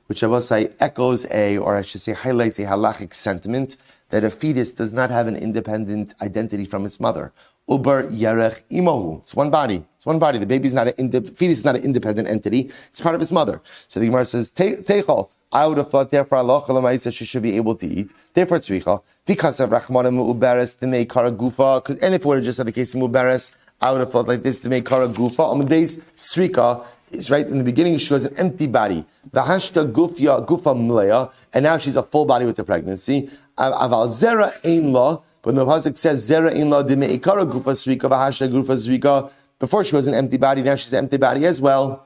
which I will say echoes or I should say highlights a halachic sentiment that a fetus does not have an independent identity from its mother. Uber yarech imohu. It's one body. The baby's not fetus is not an independent entity. It's part of its mother. So the Gemara says, Teichol. I would have thought, therefore, Allah Chalamaisa, she should be able to eat. Therefore, tzricha. Because of Rachmana Mu'uberes, the Mei Kara Gufa. And if it were just the case of Mu'uberes, I would have thought like this, the Mei Kara Gufa. On the days, Srika is right in the beginning, she was an empty body. V'hashta Gufa Mleya. And now she's a full body with the pregnancy. Aval Zera Ein La. But the Pasuk says, Zera Ein La, the Mei Kara Gufa Srika, V'hashta Gufa Srika. Before she was an empty body, now she's an empty body as well.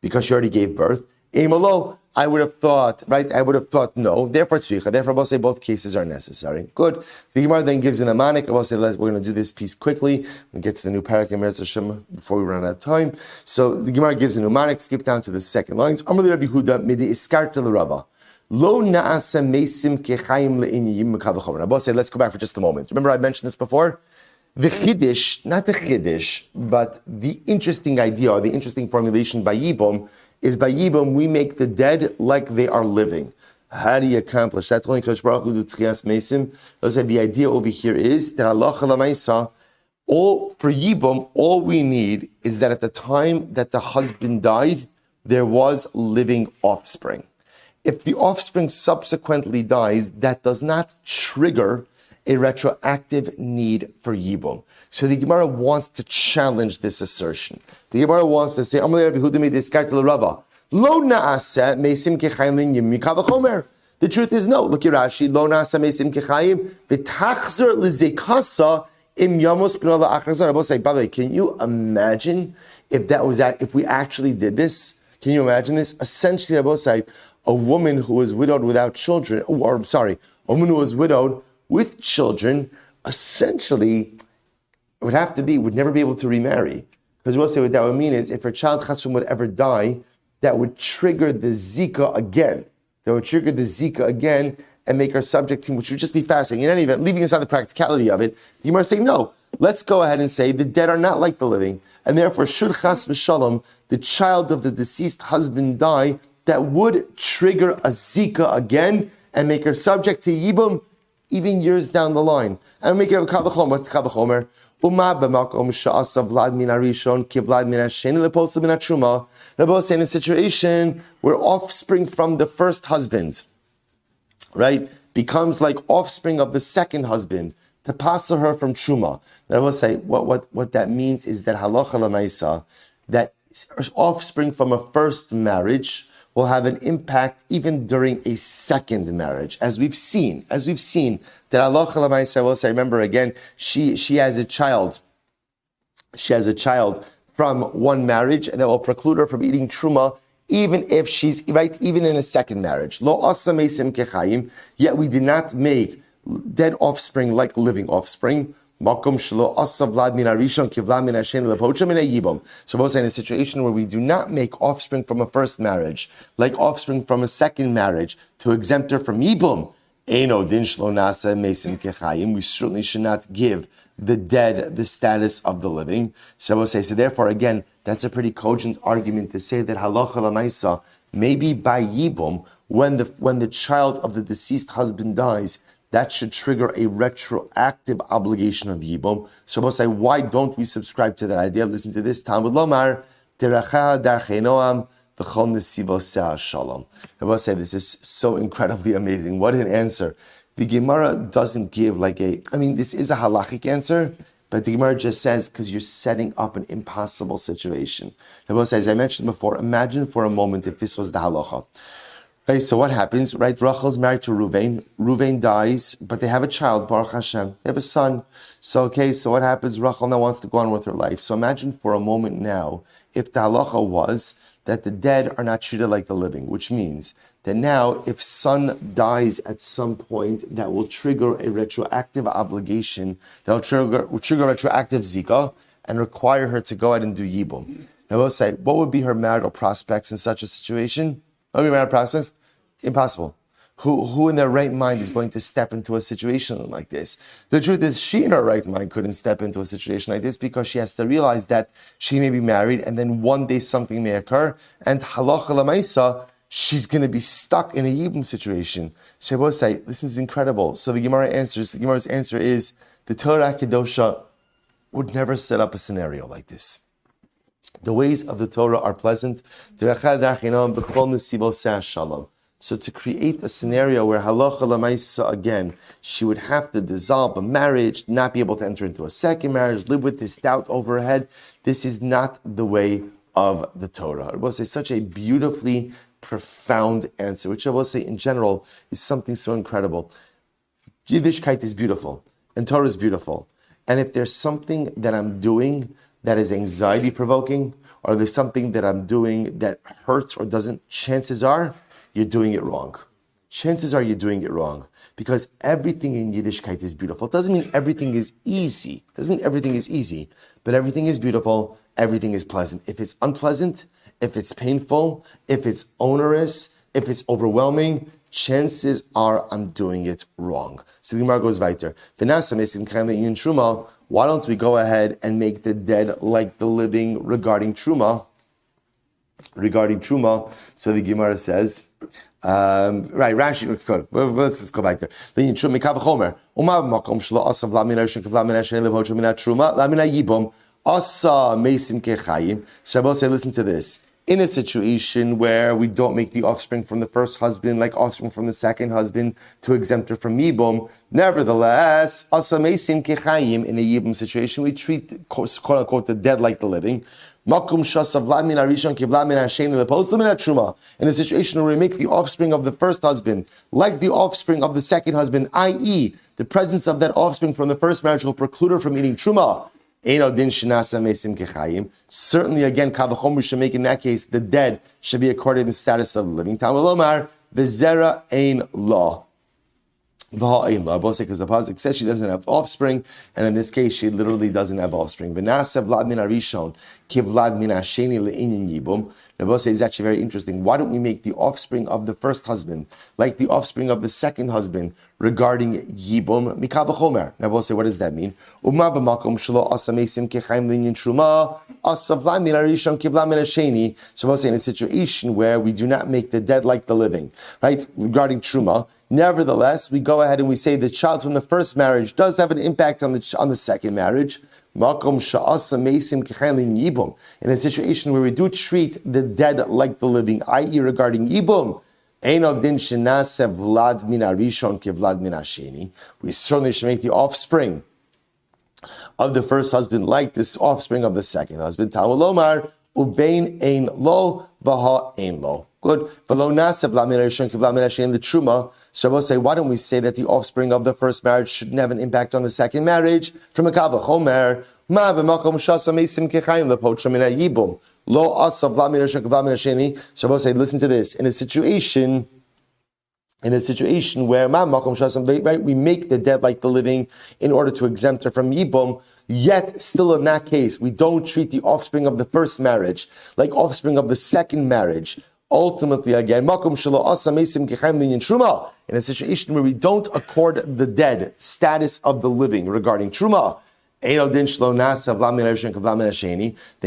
Because she already gave birth. Eimalo. I would have thought no. Therefore, tzricha. Therefore, we'll say both cases are necessary. Good. The Gemara then gives an amanik. We'll say we're going to do this piece quickly. We'll get to the new parak in Meretz Hashem before we run out of time. So the Gemara gives an amanik. Skip down to the second lines. Amar Rabbi Yehuda midi iskarta l'Rava. Lo naasa mesim kechaim le'inyim mekavachomer. We'll say let's go back for just a moment. Remember I mentioned this before. The chiddush, not the chiddush, but the interesting idea or the interesting formulation by Yibum is by Yibum, we make the dead like they are living. How do you accomplish that? Only Kodesh Baruch Hu do Tchias Mesim. The idea over here is that Allah Chalamaisa, for Yibum, all we need is that at the time that the husband died, there was living offspring. If the offspring subsequently dies, that does not trigger a retroactive need for Yibum. So the Gemara wants to challenge this assertion. The Gemara wants to say, Lo na'aseh mesim kechayim l'nyim mikavachomer. The truth is no. Look at Rashi. Lo na'aseh mesim kechayim v'tachzer l'zekasa im Yevamos p'no la'achrazar. I will say, by the way, can you imagine if we actually did this? Can you imagine this? Essentially, I will say, a woman who was widowed without children, a woman who was widowed with children, essentially, would never be able to remarry. Because we'll say what that would mean is, if her child chasrum would ever die, that would trigger the zika again. And make her subject to, which would just be fascinating. In any event, leaving aside the practicality of it, the Gemara is saying, no, let's go ahead and say the dead are not like the living. And therefore, should chas v'shalom, the child of the deceased husband die, that would trigger a zika again and make her subject to yibum even years down the line. And make it a kavachomer. What's the kavachomer? Uma b'makom sha'asa vlad min harishon ki vlad min hasheni leposa min hatruma. Rabbi was saying in a situation where offspring from the first husband, right, becomes like offspring of the second husband to pass her from truma. Rabbi will say what that means is that halacha l'maisa, that offspring from a first marriage will have an impact even during a second marriage, as we've seen that halacha l'maisa will say. Remember again, she has a child from one marriage, and that will preclude her from eating truma, even if she's even in a second marriage. Lo asa mesim kechayim. Yet we did not make dead offspring like living offspring. Makom shelo asa vlad min harishon ki vlad min hashen lepocha min yibum. So both in a situation where we do not make offspring from a first marriage like offspring from a second marriage to exempt her from yibum. Eino din shlo nasa mesim kechayim. We certainly should not give the dead the status of the living. So I will say, so therefore, again, that's a pretty cogent argument to say that halacha l'maisa, maybe by yibum, when the child of the deceased husband dies, that should trigger a retroactive obligation of yibum. So I will say, why don't we subscribe to that idea? Listen to this. Talmud lomar teracha darchei noam v'chol nesivo se'ah shalom. I will say, this is so incredibly amazing. What an answer. The Gemara doesn't give this is a halachic answer, but the Gemara just says, because you're setting up an impossible situation. Rabbi says, as I mentioned before, imagine for a moment if this was the halacha. Okay, so what happens, right? Rachel's married to Ruvain. Ruvain dies, but they have a child, Baruch Hashem. They have a son. So what happens? Rachel now wants to go on with her life. So imagine for a moment now, if the halacha was that the dead are not treated like the living, which means that now if son dies at some point, that will trigger a retroactive obligation, that will trigger retroactive zika and require her to go ahead and do yibum. Now we'll say, what would be her marital prospects in such a situation? What would be marital prospects? Impossible. Who in their right mind is going to step into a situation like this? The truth is, she in her right mind couldn't step into a situation like this because she has to realize that she may be married and then one day something may occur and halacha l'maisa, she's going to be stuck in a yibum situation. So I will say, this is incredible. So the Gemara's answer is, the Torah Kedosha would never set up a scenario like this. The ways of the Torah are pleasant. So to create a scenario where halacha l'maisa, again, she would have to dissolve a marriage, not be able to enter into a second marriage, live with this doubt over her head, this is not the way of the Torah. I will say such a beautifully profound answer, which I will say in general is something so incredible. Yiddishkeit is beautiful, and Torah is beautiful. And if there's something that I'm doing that is anxiety provoking, or there's something that I'm doing that hurts or doesn't, chances are you're doing it wrong. Chances are you're doing it wrong. Because everything in Yiddishkeit is beautiful. It doesn't mean everything is easy. It doesn't mean everything is easy. But everything is beautiful. Everything is pleasant. If it's unpleasant, if it's painful, if it's onerous, if it's overwhelming, chances are I'm doing it wrong. So the Gemara goes weiter. Why don't we go ahead and make the dead like the living regarding Truma? So the Gemara says, right, Rashi, let's just go back there. Shabbos say, listen to this. In a situation where we don't make the offspring from the first husband like offspring from the second husband to exempt her from yibum, nevertheless, asa meisim kechayim, in a yibum situation, we treat, quote unquote, the dead like the living. In a situation where we make the offspring of the first husband like the offspring of the second husband, i.e., the presence of that offspring from the first marriage will preclude her from eating truma. Certainly, again, Kavachomer should make in that case the dead should be accorded the status of the living. Tamalomar v'zera ein law. Because the pasuk says she doesn't have offspring, and in this case she literally doesn't have offspring. V'nasa vlad min arishon kivlad min hasheni le'inyin yibum. Rabbi says is actually very interesting. Why don't we make the offspring of the first husband like the offspring of the second husband regarding yibum? Mikav v'chomer. Rabbi say, what does that mean? Uma b'makom shelo asa meisim kechaim le'inyin truma asa vlad min arishon kivlad min hasheni. So Rabbi say in a situation where we do not make the dead like the living, right? Regarding truma. Nevertheless, we go ahead and we say the child from the first marriage does have an impact on the second marriage. In a situation where we do treat the dead like the living, i.e. regarding yibum, we certainly should make the offspring of the first husband like this offspring of the second husband. Talmud ubein ein lo v'ha ein lo. Good. The truma. Shabbos say, why don't we say that the offspring of the first marriage shouldn't have an impact on the second marriage? From a kavachomer, ma b'makom shasa meisim kechayim lepotra min hayibum lo asav la min hashon kavla min hasheni. Shabbos say, listen to this. In a situation where ma b'makom shasa, right, we make the dead like the living in order to exempt her from yibum. Yet, still in that case, we don't treat the offspring of the first marriage like offspring of the second marriage. Ultimately, again, in a situation where we don't accord the dead status of the living regarding truma, then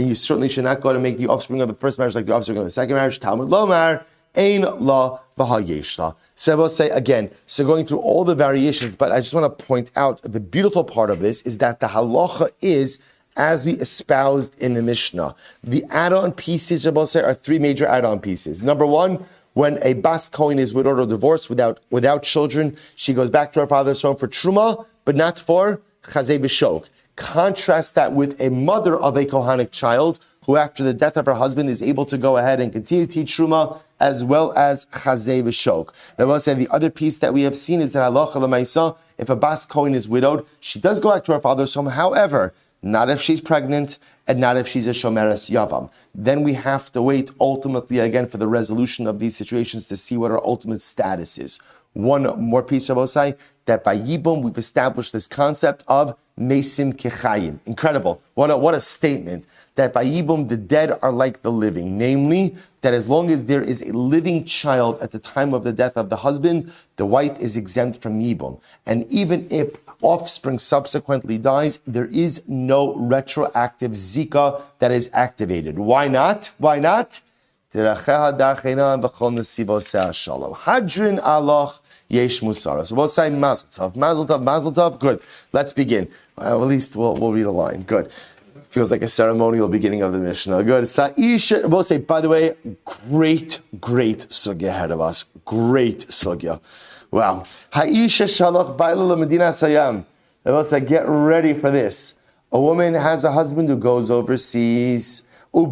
you certainly should not go to make the offspring of the first marriage like the offspring of the second marriage. Talmud lomar ein la v'hayeshla. So I will say again, so going through all the variations, but I just want to point out the beautiful part of this is that the halacha is as we espoused in the Mishnah. The add-on pieces, Rabbi say, are three major add-on pieces. Number one, when a bas kohen is widowed or divorced without children, she goes back to her father's home for truma, but not for chazei v'shok. Contrast that with a mother of a kohanic child, who after the death of her husband is able to go ahead and continue to teach truma, as well as chazei v'shok. Now, I will say the other piece that we have seen is that halacha l'maisa, if a bas kohen is widowed, she does go back to her father's home. However, not if she's pregnant, and not if she's a shomeres yavam. Then we have to wait ultimately again for the resolution of these situations to see what our ultimate status is. One more piece of Osai, that by Yibum we've established this concept of mesim kechayim. Incredible. What a statement. That by Yibum the dead are like the living. Namely, that as long as there is a living child at the time of the death of the husband, the wife is exempt from Yibum. And even if offspring subsequently dies, there is no retroactive zika that is activated. Why not? Why not? Hadrin aloch yesh musara. So we'll say mazel tov, mazel tov, mazel tov. Good. Let's begin. At least we'll read a line. Good. Feels like a ceremonial beginning of the Mishnah. Good. Sa'isha, we'll say, by the way, great sugya ahead of us. Great sugya. Wow. Ha'isha shalach ba'ila medina sayam. We'll say, get ready for this. A woman has a husband who goes overseas. And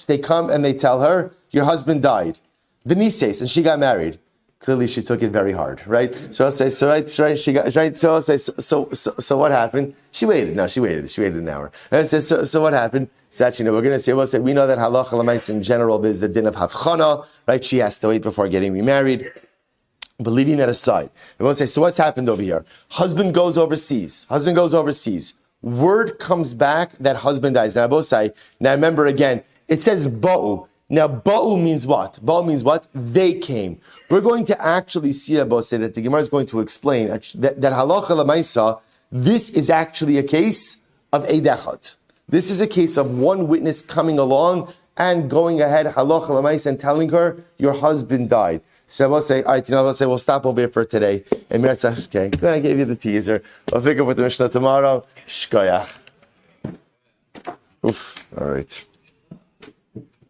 they come and they tell her, your husband died. V'nises, and she got married. Clearly, she took it very hard, right? So I'll say, so I'll say, so what happened? She waited an hour. And I say, so what happened? So actually, we're going to say, we know that halacha l'mais in general, there's the din of havchana, right? She has to wait before getting remarried. But leaving that aside, we'll say, so what's happened over here? Husband goes overseas. Word comes back that husband dies. Now, remember again, it says ba'u. Now, ba'u means what? Ba'u means what? They came. We're going to actually see, that the Gemara is going to explain that halacha l'maisa, this is actually a case of eidechot. This is a case of one witness coming along and going ahead, halacha l'maisa, and telling her, your husband died. So I will say, all right, we'll stop over here for today. And Mir says, okay, good, I gave you the teaser. I'll pick up with the Mishnah tomorrow. Shkoyach. Oof, all right.